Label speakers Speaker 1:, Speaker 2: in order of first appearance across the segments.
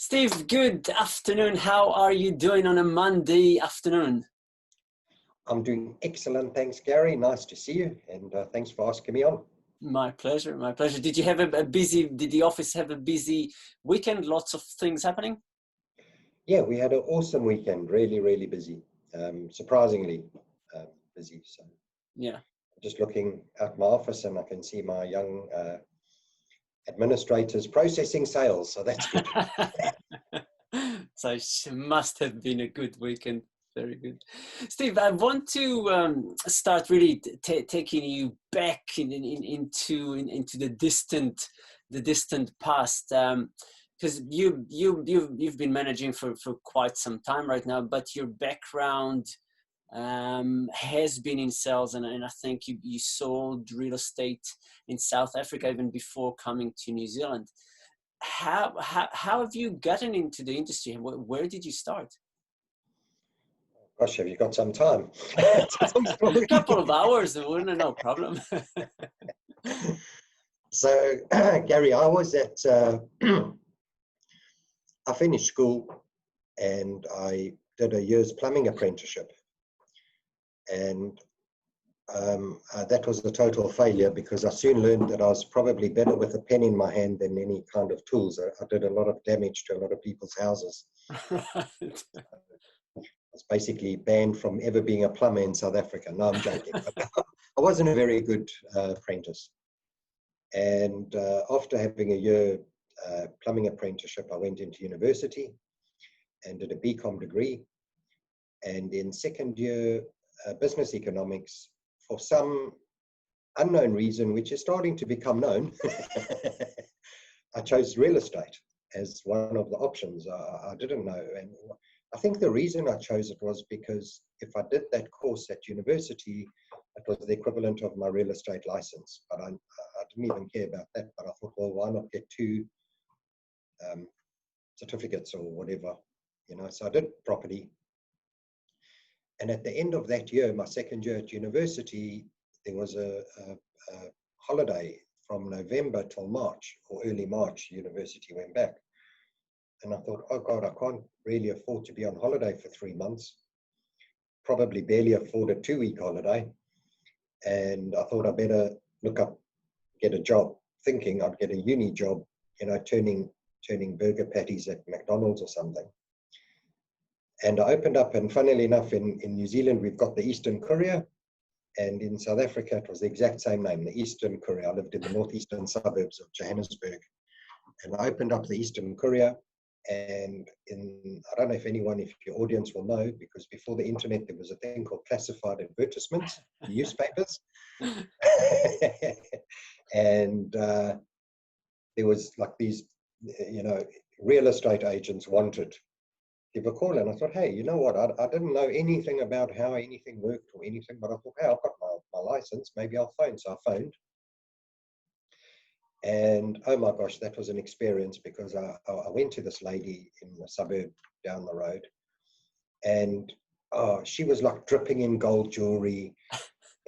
Speaker 1: Steve, good afternoon. How are you doing on a Monday afternoon?
Speaker 2: I'm doing excellent. Thanks, Gary. Nice to see you. And thanks for asking me on.
Speaker 1: My pleasure. My pleasure. Did you have did the office have a busy weekend? Lots of things happening?
Speaker 2: Yeah, we had an awesome weekend. Really, really busy. Surprisingly busy. So
Speaker 1: Yeah.
Speaker 2: just looking at my office and I can see my young administrators processing sales. So that's good.
Speaker 1: So it must have been a good weekend. Very good. Steve, I want to start really taking you back into the distant past, because you've been managing for quite some time right now, but your background has been in sales, and I think you sold real estate in South Africa even before coming to New Zealand. How have you gotten into the industry, and where did you start?
Speaker 2: Gosh, have you got some time?
Speaker 1: A couple of hours, no problem.
Speaker 2: So, Gary, I was at, I finished school and I did a year's plumbing apprenticeship. And that was a total failure because I soon learned that I was probably better with a pen in my hand than any kind of tools. I did a lot of damage to a lot of people's houses.
Speaker 1: Right.
Speaker 2: I was basically banned from ever being a plumber in South Africa. No, I'm joking. I wasn't a very good apprentice. And after having a year plumbing apprenticeship, I went into university and did a BCom degree. And in second year business economics, for some unknown reason, which is starting to become known, I chose real estate as one of the options. I didn't know. And I think the reason I chose it was because if I did that course at university, it was the equivalent of my real estate license. But I didn't even care about that. But I thought, well, why not get two certificates or whatever, So I did property. And at the end of that year, my second year at university, there was a holiday from November till March, or early March. University went back. And I thought, oh God, I can't really afford to be on holiday for 3 months. Probably barely afford a 2-week holiday. And I thought I better get a job, thinking I'd get a uni job, turning burger patties at McDonald's or something. And I opened up, and funnily enough, in New Zealand, we've got the Eastern Courier. And in South Africa, it was the exact same name, the Eastern Courier. I lived in the northeastern suburbs of Johannesburg. And I opened up the Eastern Courier. And I don't know if your audience will know, because before the internet, there was a thing called classified advertisements, newspapers. And there was like these, real estate agents wanted. Give a call, and I thought, hey, you know what? I didn't know anything about how anything worked or anything, but I thought, hey, I've got my license. Maybe I'll phone. So I phoned. And oh my gosh, that was an experience, because I went to this lady in the suburb down the road, and she was like dripping in gold jewelry,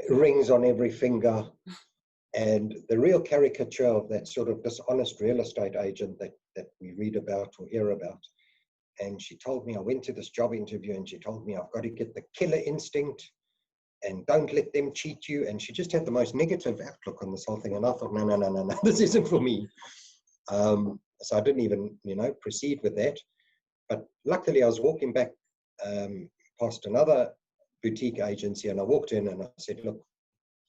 Speaker 2: rings on every finger, and the real caricature of that sort of dishonest real estate agent that we read about or hear about. And she told me, I went to this job interview, and she told me I've got to get the killer instinct and don't let them cheat you. And she just had the most negative outlook on this whole thing. And I thought, no, this isn't for me. So I didn't even, proceed with that. But luckily I was walking back past another boutique agency, and I walked in and I said, look,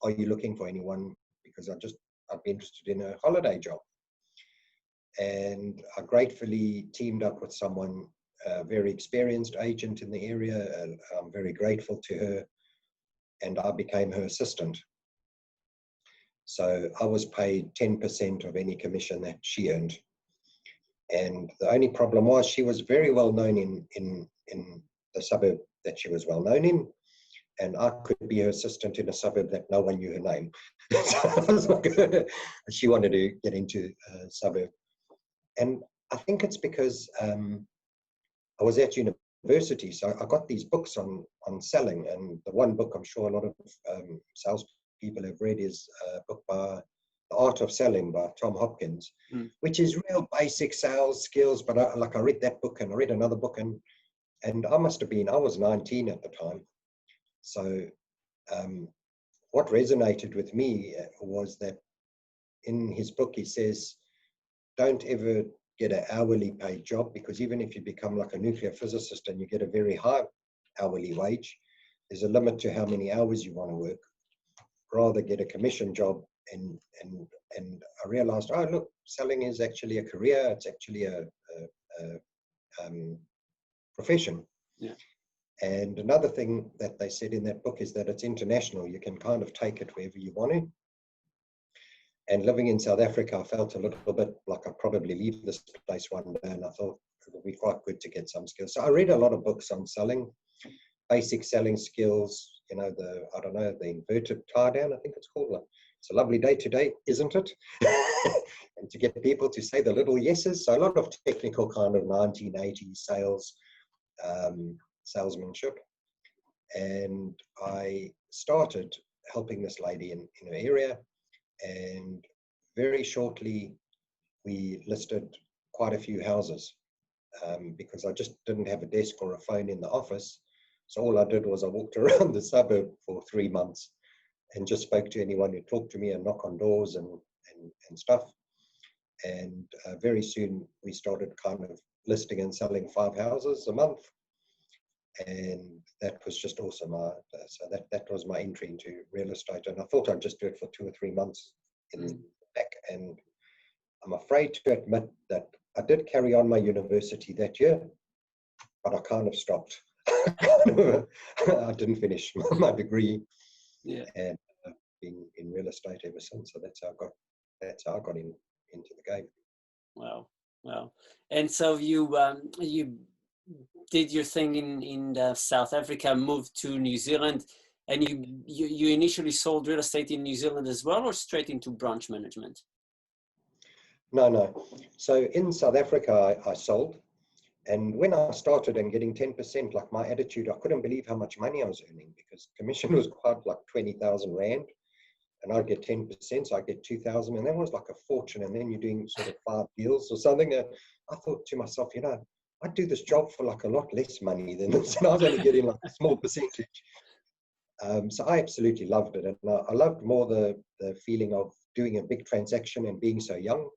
Speaker 2: are you looking for anyone? Because I'd be interested in a holiday job. And I gratefully teamed up with someone, a very experienced agent in the area, and I'm very grateful to her, and I became her assistant. So I was paid 10% of any commission that she earned. And the only problem was she was very well known in the suburb that she was well known in, and I could be her assistant in a suburb that no one knew her name. So I was like, she wanted to get into a suburb. And I think it's because I was at university, so I got these books on selling. And the one book I'm sure a lot of salespeople have read is a book by The Art of Selling by Tom Hopkins, which is real basic sales skills. But I read that book and I read another book, and I was 19 at the time. So what resonated with me was that in his book, he says, don't ever get an hourly paid job, because even if you become like a nuclear physicist and you get a very high hourly wage, there's a limit to how many hours you want to work. Rather get a commission job. And I realized, oh, look, selling is actually a career. It's actually a profession.
Speaker 1: Yeah.
Speaker 2: And another thing that they said in that book is that it's international. You can kind of take it wherever you want to. And living in South Africa, I felt a little bit like I'd probably leave this place one day, and I thought it would be quite good to get some skills. So I read a lot of books on selling, basic selling skills, the inverted tie down, I think it's called. It's a lovely day today, isn't it? And to get people to say the little yeses. So a lot of technical kind of 1980s sales, salesmanship. And I started helping this lady in her area. And very shortly, we listed quite a few houses because I just didn't have a desk or a phone in the office. So all I did was I walked around the suburb for 3 months and just spoke to anyone who talked to me and knock on doors and stuff. And very soon we started kind of listing and selling 5 houses a month. And that was just awesome. So that was my entry into real estate. And I thought I'd just do it for 2 or 3 months in the back. And I'm afraid to admit that I did carry on my university that year, but I kind of stopped. I didn't finish my degree.
Speaker 1: Yeah.
Speaker 2: And I've been in real estate ever since. So that's how I got into the game.
Speaker 1: Wow. And so you did your thing in South Africa, moved to New Zealand, and you initially sold real estate in New Zealand as well, or straight into branch management?
Speaker 2: No. So in South Africa, I sold. And when I started and getting 10%, like my attitude, I couldn't believe how much money I was earning, because commission was quite like 20,000 Rand. And I'd get 10%, so I'd get 2,000, and that was like a fortune. And then you're doing sort of 5 deals or something. I thought to myself, I'd do this job for like a lot less money than this, and I was only getting like a small percentage. So I absolutely loved it, and I loved more the feeling of doing a big transaction and being so young,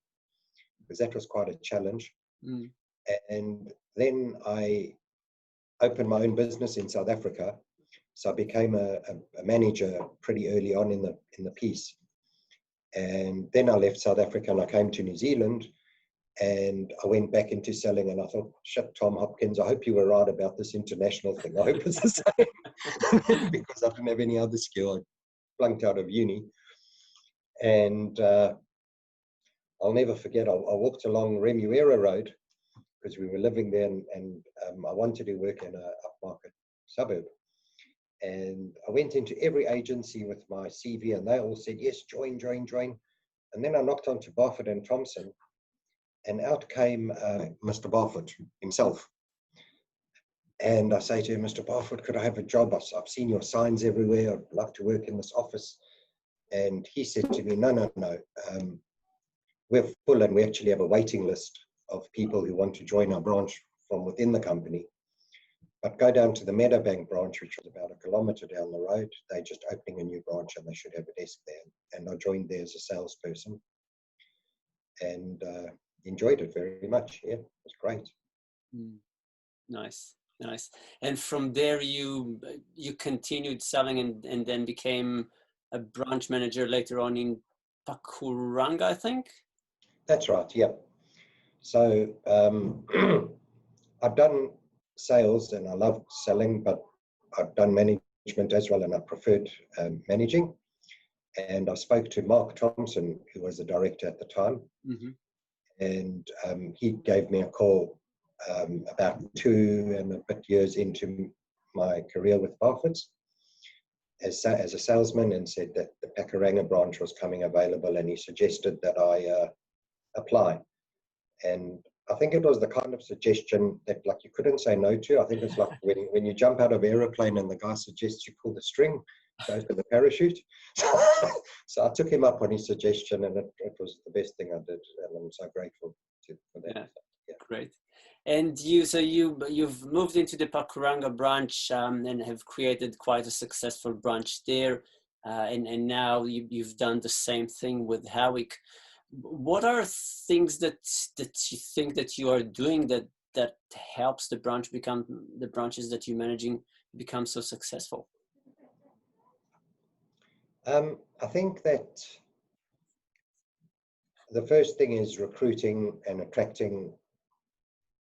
Speaker 2: because that was quite a challenge. And then I opened my own business in South Africa. So I became a manager pretty early on in the piece. And then I left South Africa and I came to New Zealand, and I went back into selling, and I thought, shit, Tom Hopkins, I hope you were right about this international thing. I hope it's the same, because I didn't have any other skill. I flunked out of uni. And I'll never forget, I walked along Remuera Road, because we were living there, and I wanted to work in a upmarket suburb. And I went into every agency with my CV, and they all said, yes, join. And then I knocked on to Barfoot and Thompson, and out came Mr. Barfoot himself. And I say to him, Mr. Barfoot, could I have a job? I've seen your signs everywhere. I'd love to work in this office. And he said to me, no. We're full, and we actually have a waiting list of people who want to join our branch from within the company. But go down to the Meadowbank branch, which was about 1 kilometre down the road. They're just opening a new branch, and they should have a desk there. And I joined there as a salesperson, and enjoyed it very much. Yeah, it was great.
Speaker 1: Nice. And from there, you continued selling, and then became a branch manager later on in Pakuranga, I think.
Speaker 2: That's right. Yeah. So I've done sales and I loved selling, but I've done management as well, and I preferred managing. And I spoke to Mark Thompson, who was the director at the time, and he gave me a call about 2 and a bit years into my career with Barfoot's as a salesman, and said that the Pakuranga branch was coming available, and he suggested that I apply. And I think it was the kind of suggestion that like you couldn't say no to. I think it's like when you jump out of an aeroplane and the guy suggests you pull the string, goes with the parachute. So I took him up on his suggestion, and it was the best thing I did, and I'm so grateful for that.
Speaker 1: Yeah,
Speaker 2: Yeah.
Speaker 1: great. And you've moved into the Pakuranga branch and have created quite a successful branch there, and now you've done the same thing with Howick. What are things that you think that you are doing that helps the branches that you're managing become so successful?
Speaker 2: I think that the first thing is recruiting and attracting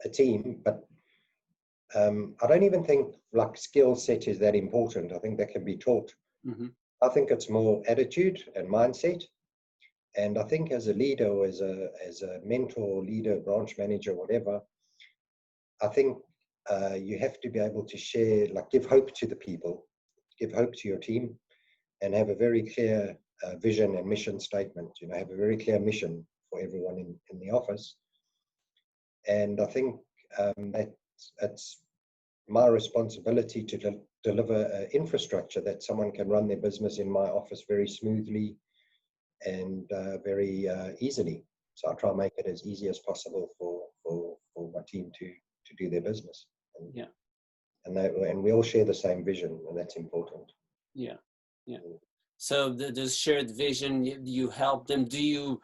Speaker 2: a team, but I don't even think like skill set is that important. I think that can be taught.
Speaker 1: Mm-hmm.
Speaker 2: I think it's more attitude and mindset. And I think as a leader or as a mentor, leader, branch manager, whatever, I think you have to be able to share, like give hope to the people, give hope to your team, and have a very clear vision and mission statement. You know, have a very clear mission for everyone in the office. And I think that it's my responsibility to deliver infrastructure that someone can run their business in my office very smoothly and very easily. So I try and make it as easy as possible for my team to do their business. And,
Speaker 1: Yeah.
Speaker 2: And we all share the same vision, and that's important.
Speaker 1: Yeah. Yeah. So the shared vision, you help them. Do you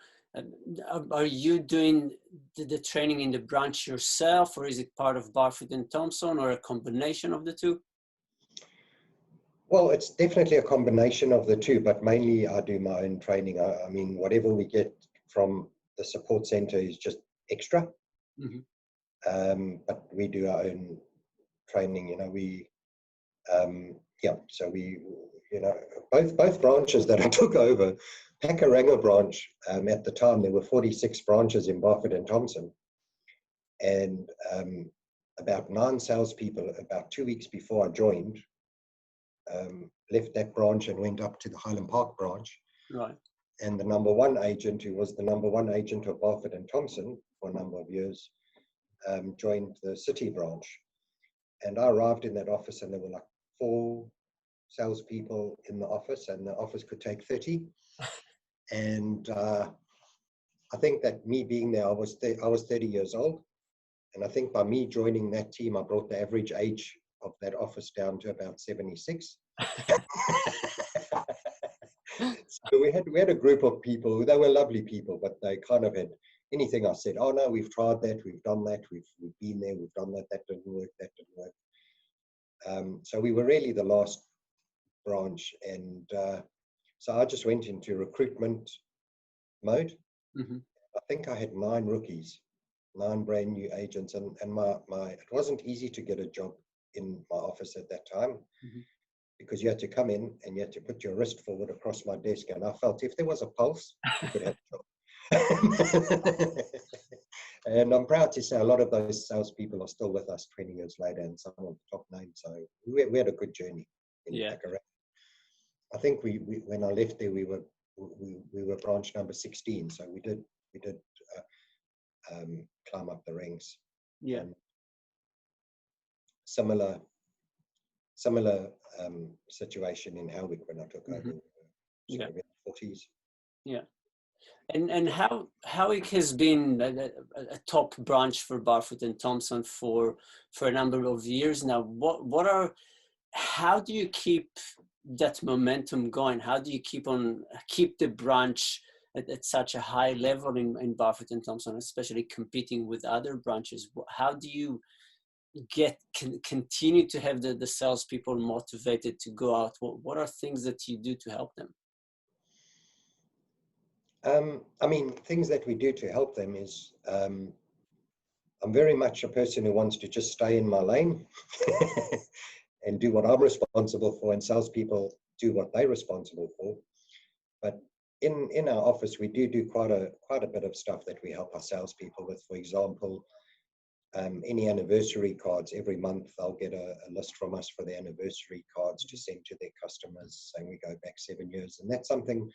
Speaker 1: are you doing the training in the branch yourself, or is it part of Barfoot and Thompson, or a combination of the two?
Speaker 2: Well, it's definitely a combination of the two, but mainly I do my own training. I mean, whatever we get from the support center is just extra.
Speaker 1: Mm-hmm.
Speaker 2: But we do our own training. You know, so we, you know, both branches that I took over, Pakuranga branch, at the time there were 46 branches in Barfoot and Thompson, and about 9 salespeople about 2 weeks before I joined left that branch and went up to the Highland Park branch.
Speaker 1: Right.
Speaker 2: And the number one agent, who was the number one agent of Barfoot and Thompson for a number of years, joined the city branch. And I arrived in that office, and there were like 4 salespeople in the office, and the office could take 30. And I think that me being there, I was 30 years old, and I think by me joining that team, I brought the average age of that office down to about 76. So we had a group of people. They were lovely people, but they kind of had anything I said, oh no, we've tried that, we've done that, we've been there, we've done that, that didn't work, that didn't work. So we were really the last branch, and so I just went into recruitment mode.
Speaker 1: Mm-hmm.
Speaker 2: I think I had 9 rookies, 9 brand new agents, and it wasn't easy to get a job in my office at that time.
Speaker 1: Mm-hmm.
Speaker 2: Because you had to come in and you had to put your wrist forward across my desk, and I felt if there was a pulse, you could have a job. And I'm proud to say a lot of those salespeople are still with us 20 years later, and some of the top names. So we had a good journey in Pakuranga. I think we when I left there, we were branch number 16, so we did climb up the ranks.
Speaker 1: Yeah.
Speaker 2: Similar situation in Howick when I took over.
Speaker 1: Yeah.
Speaker 2: 40s.
Speaker 1: Yeah. And how it has been a top branch for Barfoot and Thompson for a number of years now. How do you keep that momentum going? How do you keep the branch at such a high level in Barfoot and Thompson, especially competing with other branches? How do you continue to have the salespeople motivated to go out? What are things that you do to help them?
Speaker 2: I mean, things that we do to help them is I'm very much a person who wants to just stay in my lane and do what I'm responsible for, and salespeople do what they're responsible for. But in our office, we do quite a bit of stuff that we help our salespeople with. For example, any anniversary cards every month, they'll get a list from us for the anniversary cards to send to their customers, saying we go back 7 years, and that's something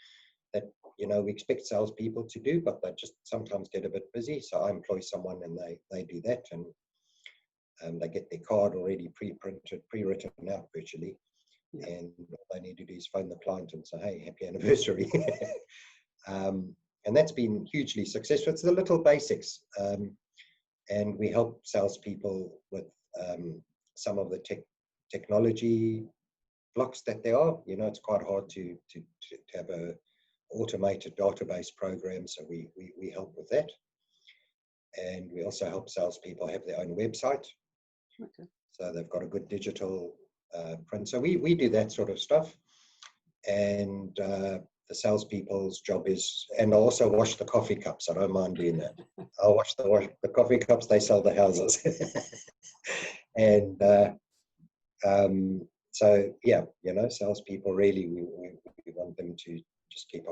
Speaker 2: that, you know, we expect salespeople to do, but they just sometimes get a bit busy. So I employ someone, and they do that, and they get their card already pre-printed, pre-written out virtually.
Speaker 1: Yeah.
Speaker 2: and all they need to do is phone the client and say, hey, happy anniversary. And that's been hugely successful. It's the little basics. And we help salespeople with some of the technology blocks that there are. You know, it's quite hard to have a automated database program, so we help with that. And we also help salespeople have their own website.
Speaker 1: Okay.
Speaker 2: So they've got a good digital print. So we do that sort of stuff. And the salespeople's job is, and I also wash the coffee cups. I don't mind doing that. I'll wash the coffee cups. They sell the houses. And so, yeah, you know, salespeople really, we want them to just keep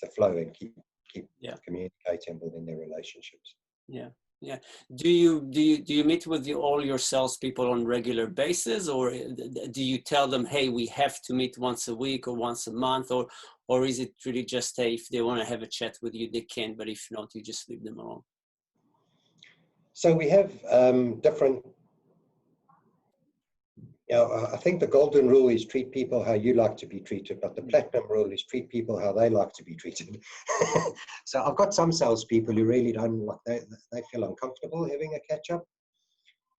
Speaker 2: the flow and keep communicating within their relationships.
Speaker 1: Yeah. Yeah. Do you meet with all your salespeople on regular basis, or do you tell them, hey, we have to meet once a week or once a month, or is it really just, hey, if they want to have a chat with you, they can, but if not, you just leave them alone?
Speaker 2: So we have different. You know, I think the golden rule is treat people how you like to be treated, but the platinum rule is treat people how they like to be treated. So I've got some salespeople who really don't like, they feel uncomfortable having a catch up.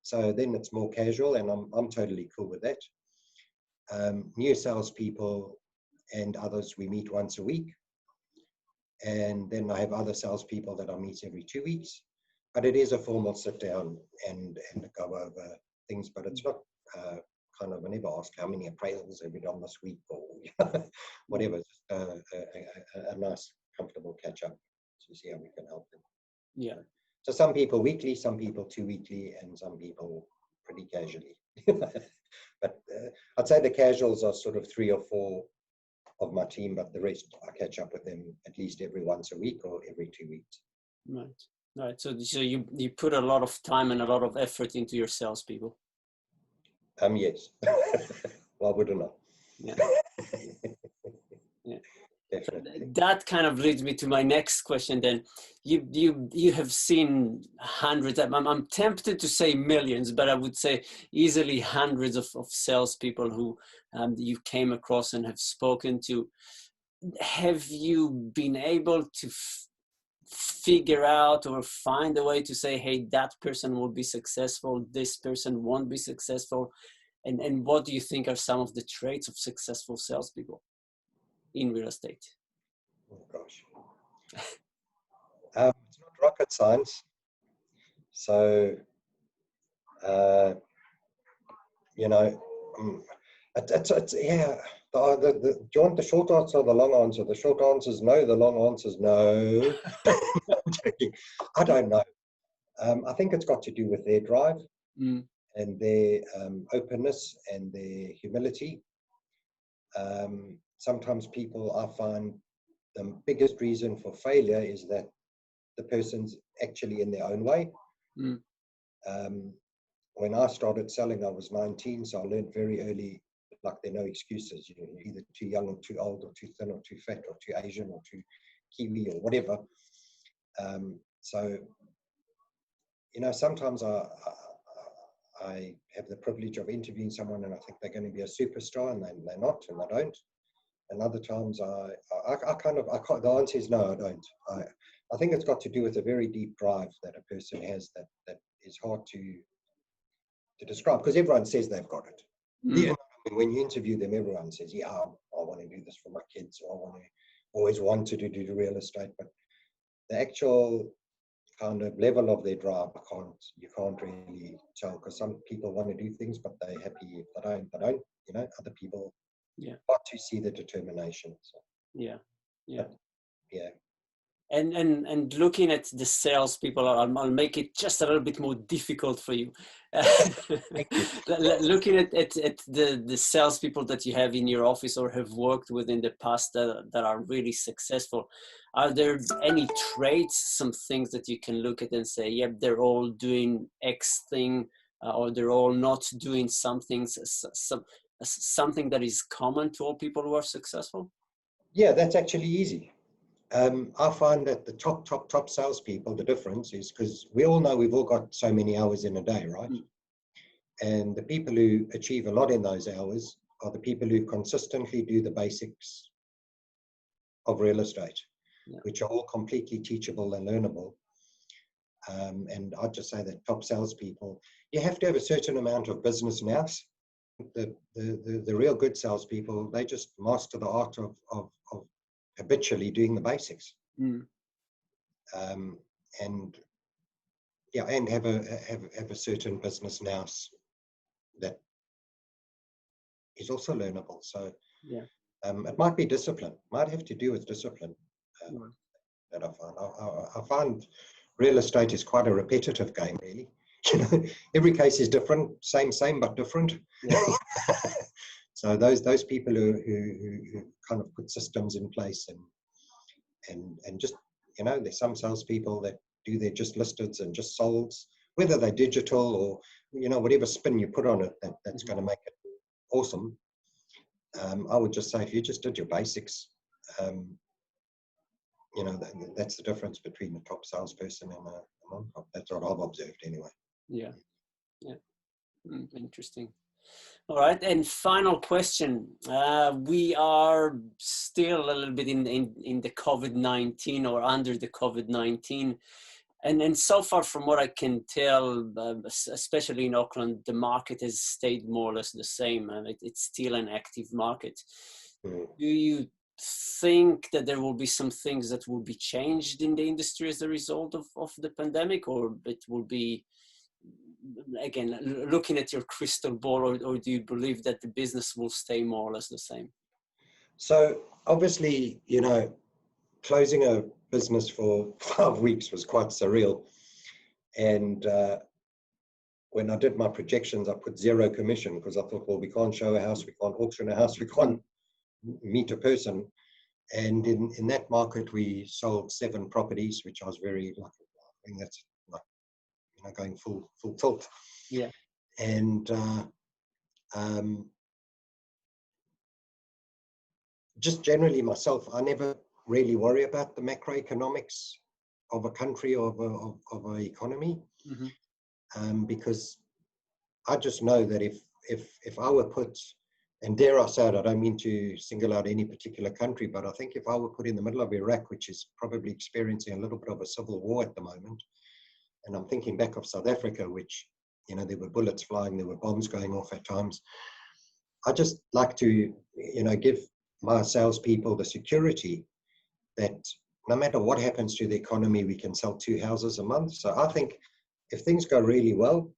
Speaker 2: So then it's more casual, and I'm totally cool with that. New salespeople and others, we meet once a week. And then I have other salespeople that I meet every 2 weeks. But it is a formal sit down and go over things, but it's not kind of, I never ask how many appraisals have you done this week or whatever. Just a nice, comfortable catch up to see how we can help them.
Speaker 1: Yeah.
Speaker 2: So some people weekly, some people 2 weekly, and some people pretty casually. But I'd say the casuals are sort of 3 or 4 of my team, but the rest I catch up with them at least every once a week or every 2 weeks.
Speaker 1: Right. Right. So you put a lot of time and a lot of effort into your salespeople.
Speaker 2: Yes. Why wouldn't I?
Speaker 1: Yeah. Yeah.
Speaker 2: Definitely.
Speaker 1: So that kind of leads me to my next question. Then you have seen hundreds. I'm tempted to say millions, but I would say easily hundreds of salespeople who you came across and have spoken to. Have you been able to figure out or find a way to say, hey, that person will be successful, this person won't be successful? And what do you think are some of the traits of successful salespeople in real estate?
Speaker 2: Oh gosh. It's not rocket science. So, you know, it's yeah. Do you want the short answer or the long answer? The short answer is no. The long answer is no. I'm joking. I don't know. I think it's got to do with their drive and their openness and their humility. Sometimes people, I find, the biggest reason for failure is that the person's actually in their own way. When I started selling, I was 19, so I learned very early, like, there are no excuses. You're either too young or too old or too thin or too fat or too Asian or too Kiwi or whatever. So, you know, sometimes I have the privilege of interviewing someone and I think they're going to be a superstar, and they're not, and they don't. And other times the answer is no, I don't. I think it's got to do with a very deep drive that a person has that is hard to describe, because everyone says they've got it. You know, when you interview them, everyone says, yeah, I want to do this for my kids, or I always wanted to do real estate. But the actual kind of level of their drive, you can't really tell, because some people want to do things, but they're happy if they don't. You know, other people want to see the determination. So.
Speaker 1: Yeah.
Speaker 2: But, yeah.
Speaker 1: And looking at the salespeople, I'll make it just a little bit more difficult for you. Looking at the salespeople that you have in your office or have worked with in the past that are really successful, are there any traits, some things that you can look at and say, yep, they're all doing X thing, or they're all not doing something that is common to all people who are successful?
Speaker 2: Yeah, that's actually easy. I find that the top salespeople, the difference is, because we all know we've all got so many hours in a day, right? And the people who achieve a lot in those hours are the people who consistently do the basics of real estate, which are all completely teachable and learnable. And I'd just say that top salespeople, you have to have a certain amount of business nous. The real good salespeople, they just master the art of habitually doing the basics. And yeah, and have a certain business nous that is also learnable. So
Speaker 1: yeah,
Speaker 2: it might be discipline, might have to do with discipline. That I find real estate is quite a repetitive game, really. You know, every case is different, same but different.
Speaker 1: Yeah.
Speaker 2: So those people who kind of put systems in place and just, you know, there's some salespeople that do their just listeds and just solds, whether they're digital or, you know, whatever spin you put on it, that's going to make it awesome. I would just say if you just did your basics, you know, that's the difference between a top salesperson and a non-top. That's what I've observed anyway.
Speaker 1: Yeah. Interesting. All right, and final question. We are still a little bit in the COVID-19 or under the COVID-19. And so far, from what I can tell, especially in Auckland, the market has stayed more or less the same. It's still an active market. Do you think that there will be some things that will be changed in the industry as a result of the pandemic, or it will be, again, looking at your crystal ball, or do you believe that the business will stay more or less the same?
Speaker 2: So obviously, you know, closing a business for 5 weeks was quite surreal. And when I did my projections, I put 0 commission because I thought, well, we can't show a house, we can't auction a house, we can't meet a person. And in that market, we sold 7 properties, which I was very lucky. I think that's like, you know, going full tilt.
Speaker 1: Yeah.
Speaker 2: And just generally myself, I never really worry about the macroeconomics of a country or of an economy, because I just know that if I were put, and dare I say it, I don't mean to single out any particular country, but I think if I were put in the middle of Iraq, which is probably experiencing a little bit of a civil war at the moment, and I'm thinking back of South Africa, which, you know, there were bullets flying, there were bombs going off at times. I just like to, you know, give my salespeople the security that no matter what happens to the economy, we can sell 2 houses a month. So I think if things go really well,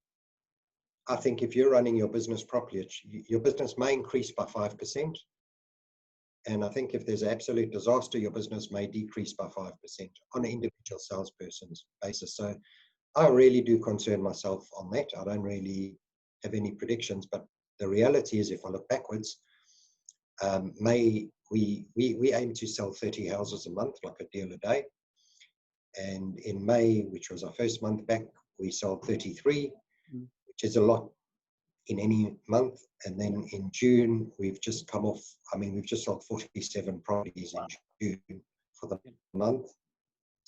Speaker 2: I think if you're running your business properly, your business may increase by 5%. And I think if there's an absolute disaster, your business may decrease by 5% on an individual salesperson's basis. So I really do concern myself on that. I don't really have any predictions, but the reality is, if I look backwards, we aim to sell 30 houses a month, like a deal a day. And in May, which was our first month back, we sold 33, which is a lot in any month. And then in June, we've just come off, I mean, we've just sold 47 properties in June for the month.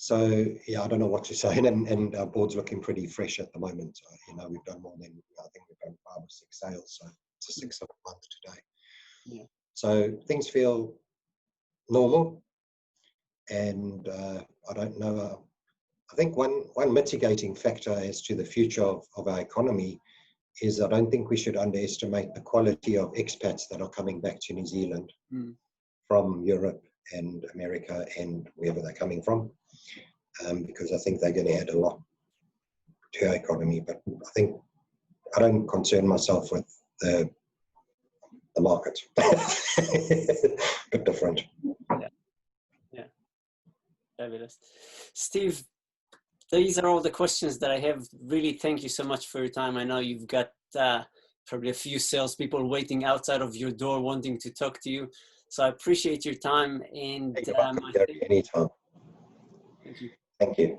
Speaker 2: So yeah, I don't know what to say. And our board's looking pretty fresh at the moment. So, you know, we've done more than, I think we've done 5 or 6 sales. So it's a 6th month today.
Speaker 1: Yeah.
Speaker 2: So things feel normal. And I don't know, I think one mitigating factor as to the future of our economy is I don't think we should underestimate the quality of expats that are coming back to New Zealand from Europe and America and wherever they're coming from, because I think they're going to add a lot to our economy. But I think I don't concern myself with the market. Bit different.
Speaker 1: Yeah. Fabulous. Steve, these are all the questions that I have. Really, thank you so much for your time. I know you've got probably a few salespeople waiting outside of your door wanting to talk to you. So I appreciate your time. And
Speaker 2: You're welcome, Gary, anytime.
Speaker 1: Thank you.
Speaker 2: Thank you.